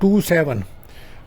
27।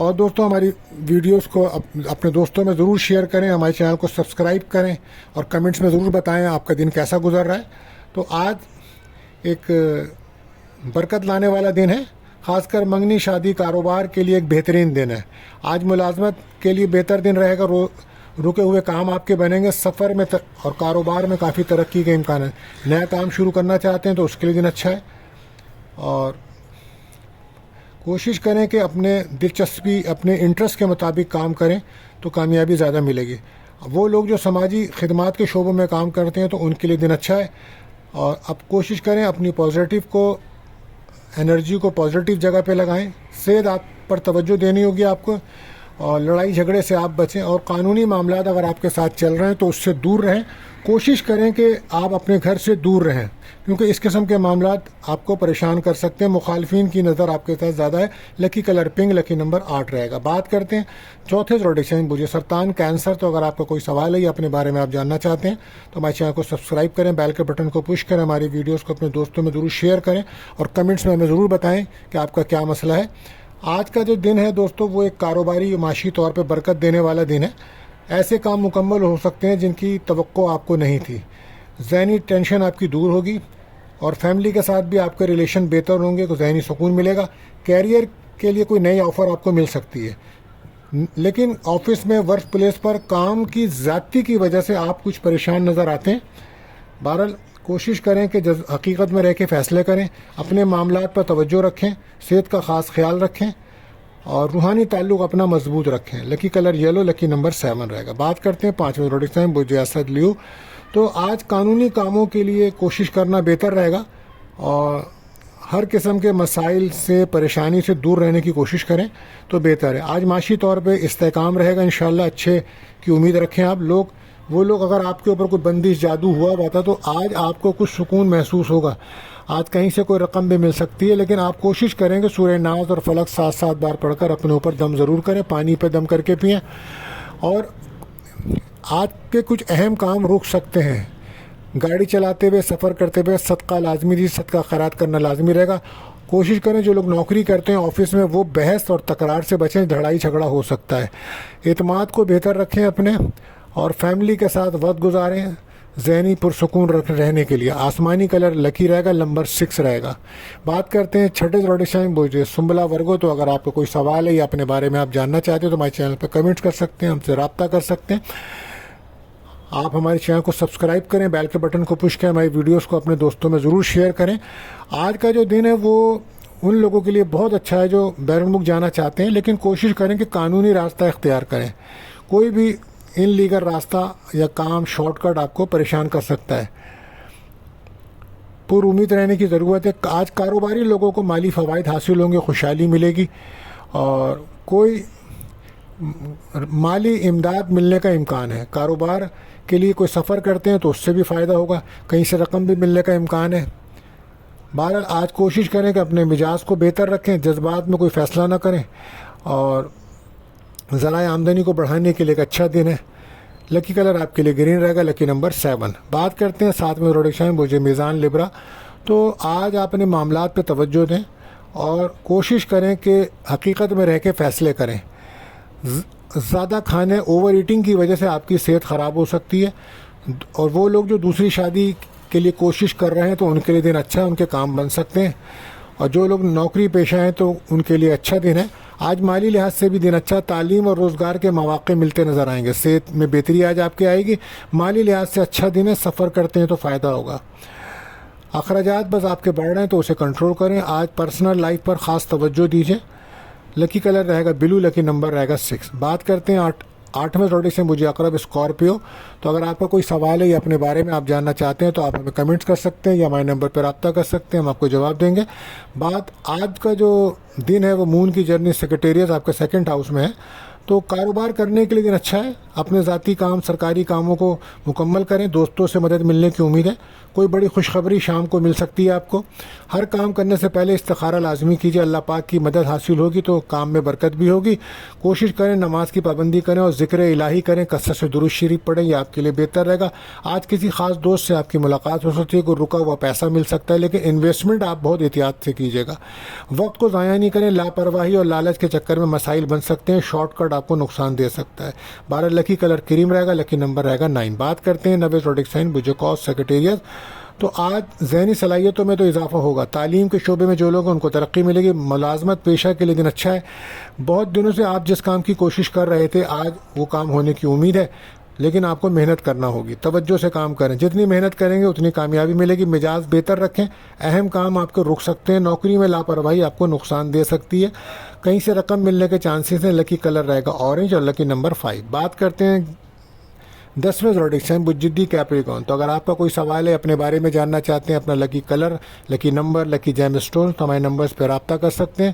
اور دوستوں ہماری ویڈیوز کو اپنے دوستوں میں ضرور شیئر کریں, ہمارے چینل کو سبسکرائب کریں اور کمنٹس میں ضرور بتائیں آپ کا دن کیسا گزر رہا ہے. تو آج ایک برکت لانے والا دن ہے, خاص کر منگنی, شادی, کاروبار کے لیے ایک بہترین دن ہے. آج ملازمت کے لیے بہتر دن رہے گا, رکے ہوئے کام آپ کے بنیں گے, سفر میں اور کاروبار میں کافی ترقی کے امکان ہیں. نیا کام شروع کرنا چاہتے ہیں تو اس کے لیے دن اچھا ہے, اور کوشش کریں کہ اپنے دلچسپی, اپنے انٹرسٹ کے مطابق کام کریں تو کامیابی زیادہ ملے گی. وہ لوگ جو سماجی خدمات کے شعبوں میں کام کرتے ہیں تو ان کے لیے دن اچھا ہے. اور اب کوشش کریں اپنی انرجی کو پازیٹیو جگہ پہ لگائیں. صحت آپ پر توجہ دینی ہوگی آپ کو, اور لڑائی جھگڑے سے آپ بچیں, اور قانونی معاملات اگر آپ کے ساتھ چل رہے ہیں تو اس سے دور رہیں. کوشش کریں کہ آپ اپنے گھر سے دور رہیں, کیونکہ اس قسم کے معاملات آپ کو پریشان کر سکتے ہیں. مخالفین کی نظر آپ کے ساتھ زیادہ ہے. لکی کلر پنک, لکی نمبر 8 رہے گا. بات کرتے ہیں چوتھے زوڈک سائن مجھے سرطان, کینسر. تو اگر آپ کا کوئی سوال ہے یا اپنے بارے میں آپ جاننا چاہتے ہیں تو ہمارے چینل کو سبسکرائب کریں, بیل کے بٹن کو پش کریں, ہماری ویڈیوز کو اپنے دوستوں میں ضرور شیئر کریں, اور کمنٹس میں ہمیں ضرور بتائیں کہ آپ کا کیا مسئلہ ہے. آج کا جو دن ہے دوستوں وہ ایک کاروباری معاشی طور پہ برکت دینے والا دن ہے. ایسے کام مکمل ہو سکتے ہیں جن کی توقع آپ کو نہیں تھی. ذہنی ٹینشن آپ کی دور ہوگی, اور فیملی کے ساتھ بھی آپ کے ریلیشن بہتر ہوں گے تو ذہنی سکون ملے گا. کیریئر کے لیے کوئی نئی آفر آپ کو مل سکتی ہے, لیکن آفس میں, ورک پلیس پر کام کی زیادتی کی وجہ سے آپ کچھ پریشان نظر آتے ہیں. بہرحال کوشش کریں کہ حقیقت میں رہ کے فیصلے کریں, اپنے معاملات پر توجہ رکھیں, صحت کا خاص خیال رکھیں, اور روحانی تعلق اپنا مضبوط رکھیں. لکی کلر یلو, لکی نمبر 7 رہے گا. بات کرتے ہیں پانچویں زوڈک سائن برج اسد لیو. تو آج قانونی کاموں کے لیے کوشش کرنا بہتر رہے گا, اور ہر قسم کے مسائل سے, پریشانی سے دور رہنے کی کوشش کریں تو بہتر ہے. آج معاشی طور پہ استحکام رہے گا انشاءاللہ, اچھے کی امید رکھیں آپ. وہ لوگ اگر آپ کے اوپر کوئی بندش جادو ہوا تھا تو آج آپ کو کچھ سکون محسوس ہوگا. آج کہیں سے کوئی رقم بھی مل سکتی ہے, لیکن آپ کوشش کریں کہ سورہ ناز اور فلق 7 بار پڑھ کر اپنے اوپر دم ضرور کریں, پانی پہ دم کر کے پئیں. اور آج کے کچھ اہم کام رک سکتے ہیں. گاڑی چلاتے ہوئے, سفر کرتے ہوئے صدقہ لازمی دی, صدقہ خیرات کرنا لازمی رہے گا. کوشش کریں جو لوگ نوکری کرتے ہیں آفس میں وہ بحث اور تکرار سے بچیں, لڑائی جھگڑا ہو سکتا ہے. اعتماد کو بہتر رکھیں اپنے, اور فیملی کے ساتھ وقت گزاریں ذہنی پرسکون رہنے کے لیے. آسمانی کلر لکی رہے گا, نمبر 6 رہے گا. بات کرتے ہیں چھٹے زوڈک سائن برج سنبلا ورگو. تو اگر آپ کو کوئی سوال ہے یا اپنے بارے میں آپ جاننا چاہتے ہیں تو ہمارے چینل پہ کمنٹس کر سکتے ہیں, ہم سے رابطہ کر سکتے ہیں. آپ ہمارے چینل کو سبسکرائب کریں, بیل کے بٹن کو پش کریں, ہماری ویڈیوز کو اپنے دوستوں میں ضرور شیئر کریں. آج کا جو دن ہے وہ ان لوگوں کے لیے بہت اچھا ہے جو بیرون ملک جانا چاہتے ہیں, لیکن کوشش کریں کہ قانونی راستہ اختیار کریں. کوئی بھی ان لیگل راستہ یا کام شارٹ کٹ آپ کو پریشان کر سکتا ہے. پر امید رہنے کی ضرورت ہے. آج کاروباری لوگوں کو مالی فوائد حاصل ہوں گے, خوشحالی ملے گی, اور کوئی مالی امداد ملنے کا امکان ہے. کاروبار کے لیے کوئی سفر کرتے ہیں تو اس سے بھی فائدہ ہوگا, کہیں سے رقم بھی ملنے کا امکان ہے. بہرحال آج کوشش کریں کہ اپنے مزاج کو بہتر رکھیں, جذبات میں کوئی فیصلہ نہ کریں, اور ذرائع آمدنی کو بڑھانے کے لیے ایک اچھا دن ہے. لکی کلر آپ کے لیے گرین رہے گا, لکی نمبر 7. بات کرتے ہیں 7ویں زوڈک سائن برج میزان لبرا. تو آج آپ اپنے معاملات پہ توجہ دیں, اور کوشش کریں کہ حقیقت میں رہ کے فیصلے کریں. زیادہ کھانے, اوور ایٹنگ کی وجہ سے آپ کی صحت خراب ہو سکتی ہے. اور وہ لوگ جو دوسری شادی کے لیے کوشش کر رہے ہیں تو ان کے لیے دن اچھا ہے, ان کے کام بن سکتے ہیں. اور جو لوگ نوکری پیشہ ہیں تو ان کے لیے اچھا دن ہے. آج مالی لحاظ سے بھی دن اچھا, تعلیم اور روزگار کے مواقع ملتے نظر آئیں گے. صحت میں بہتری آج آپ کے آئے گی. مالی لحاظ سے اچھا دن ہے, سفر کرتے ہیں تو فائدہ ہوگا. اخراجات بس آپ کے بڑھ رہے ہیں تو اسے کنٹرول کریں. آج پرسنل لائف پر خاص توجہ دیجیے. لکی کلر رہے گا بلو, لکی نمبر رہے گا 6. بات کرتے ہیں 8ویں زوڈک سے مجھے عقرب اسکارپیو. تو اگر آپ کا کوئی سوال ہے یا اپنے بارے میں آپ جاننا چاہتے ہیں تو آپ ہمیں کمنٹس کر سکتے ہیں یا ہمارے نمبر پہ رابطہ کر سکتے ہیں, ہم آپ کو جواب دیں گے. آج کا جو دن ہے وہ مون کی جرنی سیکریٹریٹ آپ کے 2nd ہاؤس میں ہے. تو کاروبار کرنے کے لیے دن اچھا ہے, اپنے ذاتی کام سرکاری کاموں کو مکمل کریں. دوستوں سے مدد ملنے کی امید ہے. کوئی بڑی خوشخبری شام کو مل سکتی ہے آپ کو. ہر کام کرنے سے پہلے استخارہ لازمی کیجیے. اللہ پاک کی مدد حاصل ہوگی تو کام میں برکت بھی ہوگی. کوشش کریں نماز کی پابندی کریں اور ذکر الہی کریں. کثرت سے درود شریف پڑھیں, یہ آپ کے لیے بہتر رہے گا. آج کسی خاص دوست سے آپ کی ملاقات ہو سکتی ہے. کوئی رکا ہوا پیسہ مل سکتا ہے, لیکن انویسٹمنٹ آپ بہت احتیاط سے کیجیے گا. وقت کو ضائع نہیں کریں. لاپرواہی اور لالچ کے چکر میں مسائل بن سکتے ہیں. شارٹ کٹ آپ کو نقصان دے سکتا ہے. 12 لکی کلر کریم رہے گا. لکی نمبر رہے گا 9. بات کرتے ہیں نوے زوڈک سائن بجوکوس سیکریٹریٹ. تو آج ذہنی صلاحیتوں میں تو اضافہ ہوگا. تعلیم کے شعبے میں جو لوگ ہیں ان کو ترقی ملے گی. ملازمت پیشہ کے لیے دن اچھا ہے. بہت دنوں سے آپ جس کام کی کوشش کر رہے تھے آج وہ کام ہونے کی امید ہے, لیکن آپ کو محنت کرنا ہوگی. توجہ سے کام کریں. جتنی محنت کریں گے اتنی کامیابی ملے گی. مزاج بہتر رکھیں. اہم کام آپ کو رک سکتے ہیں. نوکری میں لاپرواہی آپ کو نقصان دے سکتی ہے. کہیں سے رقم ملنے کے چانسز ہیں. لکی کلر رہے گا اورنج اور لکی نمبر 5. بات کرتے ہیں 10ویں زوڈک سائن بجدی کیپریکون. تو اگر آپ کا کوئی سوال ہے, اپنے بارے میں جاننا چاہتے ہیں, اپنا لکی کلر, لکی نمبر, لکی جیم اسٹون, تو ہمارے نمبرز پہ رابطہ کر سکتے ہیں.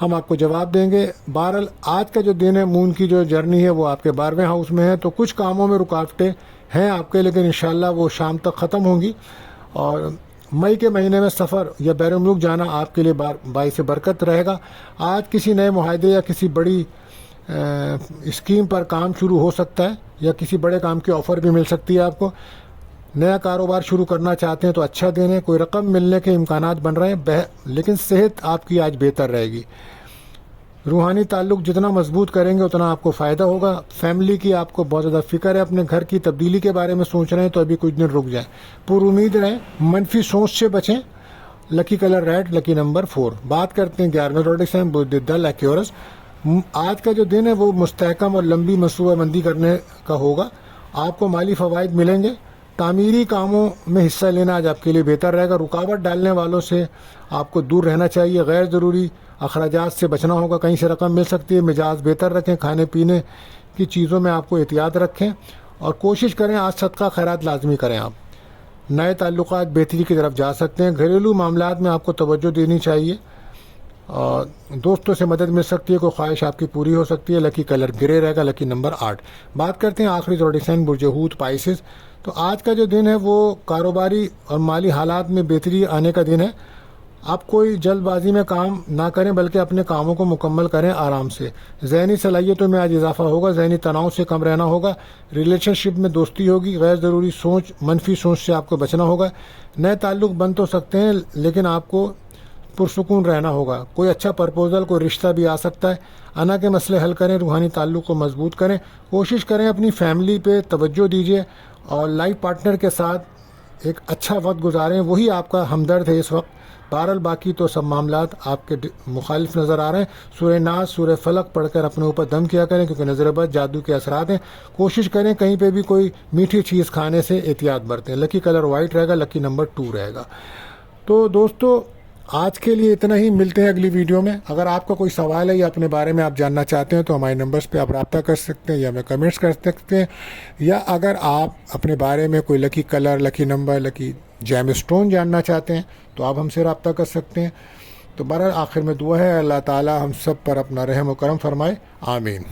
ہم آپ کو جواب دیں گے. بہرحال آج کا جو دن ہے, مون کی جو جرنی ہے وہ آپ کے 12ویں ہاؤس میں ہے. تو کچھ کاموں میں رکاوٹیں ہیں آپ کے, لیکن انشاءاللہ وہ شام تک ختم ہوں گی. اور مئی کے مہینے میں سفر یا بیرون ملک جانا آپ کے لیے باعث برکت رہے گا. آج کسی نئے معاہدے یا کسی بڑی اسکیم پر کام شروع ہو سکتا ہے, یا کسی بڑے کام کی آفر بھی مل سکتی ہے آپ کو. نیا کاروبار شروع کرنا چاہتے ہیں تو اچھا دن ہے. کوئی رقم ملنے کے امکانات بن رہے ہیں, لیکن صحت آپ کی آج بہتر رہے گی. روحانی تعلق جتنا مضبوط کریں گے اتنا آپ کو فائدہ ہوگا. فیملی کی آپ کو بہت زیادہ فکر ہے. اپنے گھر کی تبدیلی کے بارے میں سوچ رہے ہیں تو ابھی کچھ دن رک جائیں. پر امید رہیں. منفی سوچ سے بچیں. لکی کلر ریڈ, لکی نمبر 4. بات کرتے ہیں 11ویں زوڈک سائن بدھ ایکیورس. آج کا جو دن ہے وہ مستحکم اور لمبی منصوبہ بندی کرنے کا ہوگا. آپ کو مالی فوائد ملیں گے. تعمیری کاموں میں حصہ لینا آج آپ کے لیے بہتر رہے گا. رکاوٹ ڈالنے والوں سے آپ کو دور رہنا چاہیے. غیر ضروری اخراجات سے بچنا ہوگا. کہیں سے رقم مل سکتی ہے. مزاج بہتر رکھیں. کھانے پینے کی چیزوں میں آپ کو احتیاط رکھیں, اور کوشش کریں آج صدقہ خیرات لازمی کریں. آپ نئے تعلقات بہتری کی طرف جا سکتے ہیں. گھریلو معاملات میں آپ کو توجہ دینی چاہیے, اور دوستوں سے مدد مل سکتی ہے. کوئی خواہش آپ کی پوری ہو سکتی ہے. لکی کلر گرے رہے گا. لکی نمبر 8. بات کرتے ہیں آخری زوڈک سائن برج حوت پائسس. تو آج کا جو دن ہے وہ کاروباری اور مالی حالات میں بہتری آنے کا دن ہے. آپ کوئی جلد بازی میں کام نہ کریں, بلکہ اپنے کاموں کو مکمل کریں آرام سے. ذہنی صلاحیتوں میں آج اضافہ ہوگا. ذہنی تناؤ سے کم رہنا ہوگا. ریلیشن شپ میں دوستی ہوگی. غیر ضروری سوچ, منفی سوچ سے آپ کو بچنا ہوگا. نئے تعلق بن تو سکتے ہیں, لیکن آپ کو پرسکون رہنا ہوگا. کوئی اچھا پرپوزل, کوئی رشتہ بھی آ سکتا ہے. انا کے مسئلے حل کریں. روحانی تعلق کو مضبوط کریں. کوشش کریں اپنی فیملی پہ توجہ دیجیے, اور لائف پارٹنر کے ساتھ ایک اچھا وقت گزاریں. وہی آپ کا ہمدرد ہے اس وقت. بہرحال باقی تو سب معاملات آپ کے مخالف نظر آ رہے ہیں. سورہ ناس, سورہ فلق پڑھ کر اپنے اوپر دم کیا کریں, کیونکہ نظر بد جادو کے اثرات ہیں. کوشش کریں کہیں پہ بھی کوئی میٹھی چیز کھانے سے احتیاط برتیں. لکی کلر وائٹ رہے گا. لکی نمبر 2 رہے گا. تو دوستو آج کے لیے اتنا ہی. ملتے ہیں اگلی ویڈیو میں. اگر آپ کا کوئی سوال ہے یا اپنے بارے میں آپ جاننا چاہتے ہیں تو ہمارے نمبرز پہ آپ رابطہ کر سکتے ہیں, یا ہمیں کمنٹس کر سکتے ہیں. یا اگر آپ اپنے بارے میں کوئی لکی کلر, لکی نمبر, لکی جیم اسٹون جاننا چاہتے ہیں تو آپ ہم سے رابطہ کر سکتے ہیں. تو بہرحال آخر میں دعا ہے, اللہ تعالی ہم سب پر اپنا رحم و کرم فرمائے. آمین.